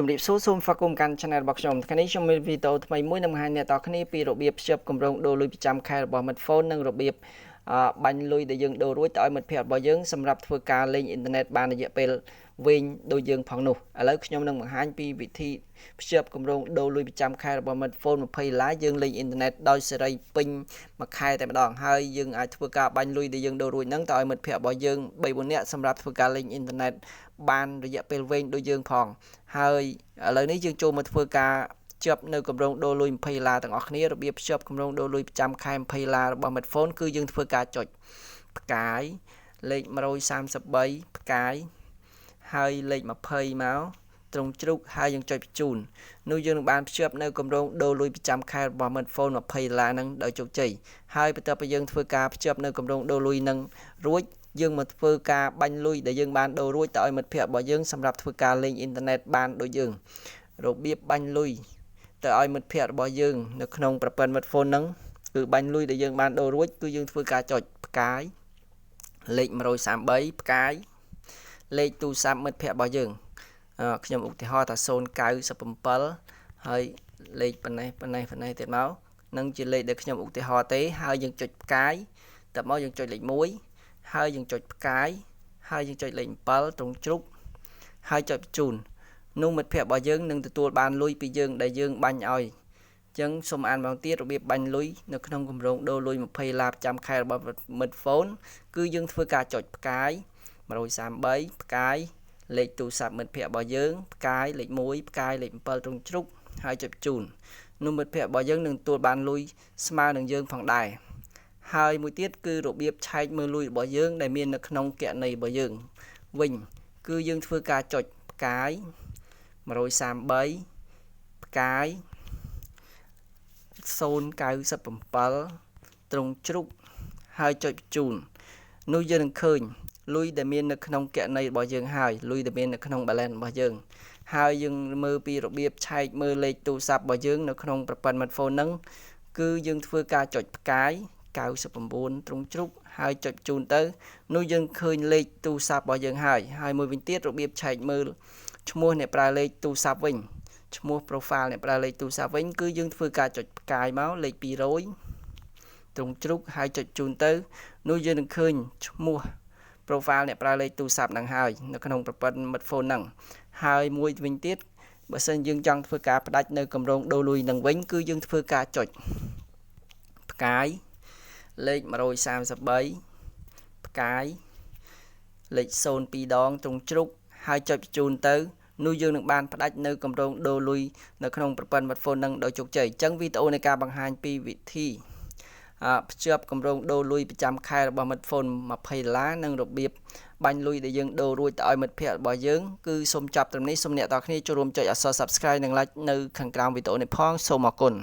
ជំរាបសួរសូមស្វាគមន៍កាន់ Channel របស់ខ្ញុំថ្ងៃនេះខ្ញុំមានវីដេអូថ្មីមួយនឹងបង្ហាញអ្នកនរគ្នាពីរបៀបភ្ជាប់គម្រោងដូរលុយប្រចាំខែរបស់ Metfone និងរបៀបបាញ់លុយដែលយើងដូររួចទៅឲ្យមិត្តភ័ក្តិរបស់យើងសម្រាប់ធ្វើការលេងអ៊ីនធឺណិតបានរយៈពេលវែងដូចយើងផងនោះឥឡូវខ្ញុំនឹងបង្ហាញពីវិធីភ្ជាប់គម្រោងដូរលុយប្រចាំខែរបស់ Metfone $20យើងលេងអ៊ីនធឺណិតដោយសេរីពេញមួយខែតែម្ដងហើយយើងអាចធ្វើការបាញ់លុយដែលយើងដូររួចហ្នឹងទៅឲ្យមិត្តភ័ក្តិរបស់យើង3-4នាក់សម្រាប់ធ្វើការលេងអ៊ីនធឺណិតបានរយៈពេលវែងដូចយើងផងហើយឥឡូវនេះយើងចូលមកធ្វើការភ្ជាប់នៅគម្រោងដូរលុយ$20ទាំងអស់គ្នារបៀបភ្ជាប់គម្រោងដូរលុយប្រចាំខែ$20របស់ Metfone គឺយើងធ្វើការចុចផ្កាយលេខ133ផ្កាយហើយលេខ20មកត្រង់ជ្រូកហើយយើងចុចបញ្ជូននោះយើងនឹងបានភ្ជាប់នៅគម្រោងដូរលុយប្រចាំខែរបស់ Metfone $20ហ្នឹងដោយជោគជ័យហើយបន្ទាប់ពីយើងធ្វើការភ្ជាប់នៅគម្រោងដូរលុយនឹងរួចយើងមកធ្វើការបាញ់លុយដែលយើងបានដូររួចទៅឲ្យមិត្តភ័ក្តិរបស់យើងសម្រាប់ធ្វើការលេងអ៊ីនធឺណិតបានដូចយើងរបៀបបាញ់លុយទៅឲ្យមិត្តភ័ក្តិរបស់យើងនៅក្នុងប្រព័ន្ធ Metfone ហ្នឹងគឺបាញ់លុយដែលយើងបានដូររួចគឺយើងធ្វើការចុចផ្កាយលេខ133ផ្កាយលេខទូរស័ព្ទមិត្តភ័ក្តិរបស់យើងខ្ញុំឧទាហរណ៍ថា097ហើយលេខប៉ុណ្ណេះទៀតមកនឹងជាលេខដែលខ្ញុំឧទាហរណ៍ទេហើយយើងចុចផ្កាយតមកយើងចុចលេខ1ហើយយើងចុចផ្កាយហើយយើងចុចលេខ7ត្រង់ជ្រូកហើយចុចបញ្ជូននោះមិត្តភ័ក្តិរបស់យើងនឹងទទួលបានលុយពីយើងដែលយើងបាញ់ឲ្យអញ្ចឹងសូមអានម្ដងទៀតរបៀបបាញ់លុយនៅក្នុងគម្រោងដូរលុយ$20ប្រចាំខែរបស់ Metfone គឺយើងធ្វើការចុចផ្កាយ133ផ្កាយលេខទូរស័ព្ទមិត្តភ័ក្តិរបស់យើងផ្កាយលេខ1ផ្កាយលេខ7ត្រង់ជ្រូកហើយចុចបញ្ជូននោះមិត្តភ័ក្តិរបស់យើងនឹងទទួលបានលុយស្មើនឹងយើងផងដែរហើយមួយទៀតគឺរបៀបឆែកមើលលុយរបស់យើងដែលមាននៅក្នុងគណនីរបស់យើងវិញគឺយើងធ្វើការចុចផ្កាយ133ផ្កាយ097ត្រង់ជ្រូកហើយចុចបញ្ជូននោះយើងនឹងឃើញលុយដែលមាននៅក្នុងគណនីរបស់យើងហើយលុយដែលមាននៅក្នុង balance របស់យើងហើយយើងមើលពីរបៀបឆែកមើលលេខទូរស័ព្ទរបស់យើងនៅក្នុងប្រព័ន្ធ Metfone ហ្នឹងគឺយើងធ្វើការចុចផ្កាយ99ត្រង់ជ្រូកហើយចុចបញ្ជូនទៅនោះយើងឃើញលេខទូរស័ព្ទរបស់យើងហើយមួយវិញទៀតរបៀបឆែកមើលឈ្មោះអ្នកប្រើលេខទូរស័ព្ទវិញឈ្មោះ profile អ្នកប្រើលេខទូរស័ព្ទវិញគឺយើងធ្វើការចុចផ្កាយមកលេខ200ត្រង់ជ្រូកហើយចុចជូនទៅនោះយើងនឹងឃើញឈ្មោះ profile អ្នកប្រើលេខទូរស័ព្ទហ្នឹងហើយនៅក្នុងប្រព័ន្ធ Metfone ហ្នឹងហើយមួយវិញទៀតបើសិនយើងចង់ធ្វើការផ្ដាច់នៅគម្រោងដូរលុយហ្នឹងវិញគឺយើងធ្វើការចុចផ្កាយលេខ133ផ្កាយលេខ02ដងត្រង់ជ្រូកហើយចុចបញ្ជូនទៅនោះយើងនឹងបានផ្ដាច់នៅគម្រោងដូរលុយនៅក្នុងប្រព័ន្ធ Metfone នឹងដោយជោគជ័យអញ្ចឹងវីដេអូនៃការបង្ហាញពីវិធីភ្ជាប់គម្រោងដូរលុយប្រចាំខែរបស់ Metfone $20និងរបៀបបាញ់លុយដែលយើងដូររួចទៅឲ្យមិត្តភ័ក្តិរបស់យើងគឺសូមចាប់ត្រឹមនេះសូមអ្នកទាំងអស់គ្នាចូលរួមចុចអក្សរ Subscribe និង Like នៅខាងក្រោមវីដេអូនេះផងសូមអរគុណ